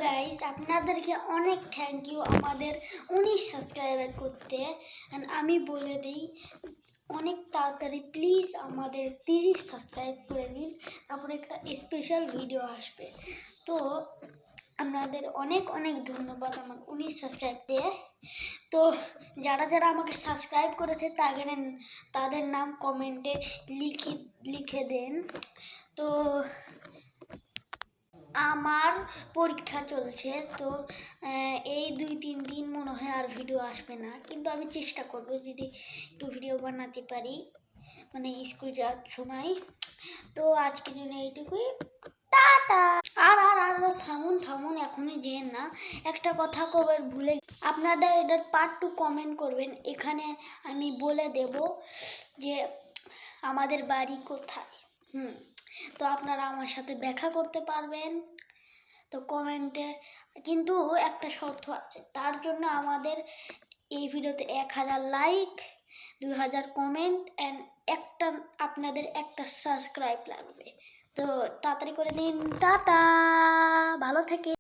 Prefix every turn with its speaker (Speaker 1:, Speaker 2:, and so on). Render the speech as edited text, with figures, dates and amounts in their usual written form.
Speaker 1: Guys, আপনাদেরকে অনেক thank you আমাদের 19 সাবস্ক্রাইবার করতে। অ্যান্ড আমি বলে দিই অনেক তাড়াতাড়ি প্লিজ আমাদের 30 সাবস্ক্রাইব করে দিন, তারপরে একটা স্পেশাল ভিডিও আসবে। তো আপনাদের অনেক অনেক ধন্যবাদ আমার 19 সাবস্ক্রাইব দিয়ে। তো যারা যারা আমাকে সাবস্ক্রাইব করেছে তাদের নাম কমেন্টে লিখে দেন। তো আমার পরীক্ষা চলছে, তো এই 2-3 দিন মনে হয় আর ভিডিও আসবে না, কিন্তু আমি চেষ্টা করব যদি একটু ভিডিও বানাতে পারি, মানে স্কুল যাওয়ার সময়। তো আজকের জন্য এইটুকুই, টাটা। আর আর আর থামুন, এখনই যেন না, একটা কথা কবে ভুলে, আপনারা এটার পার্ট 2 কমেন্ট করবেন। এখানে আমি বলে দেব যে আমাদের বাড়ি কোথায়। তো আপনারা আমার সাথে দেখা করতে পারবেন। তো কমেন্টে কিন্তু একটা শর্ত আছে, তার জন্য আমাদের এই ভিডিওতে 1000 লাইক, 2000 কমেন্ট অ্যান্ড আপনাদের একটা সাবস্ক্রাইব লাগবে। তো তাড়াতাড়ি করে দিন। টাটা, ভালো থেকে।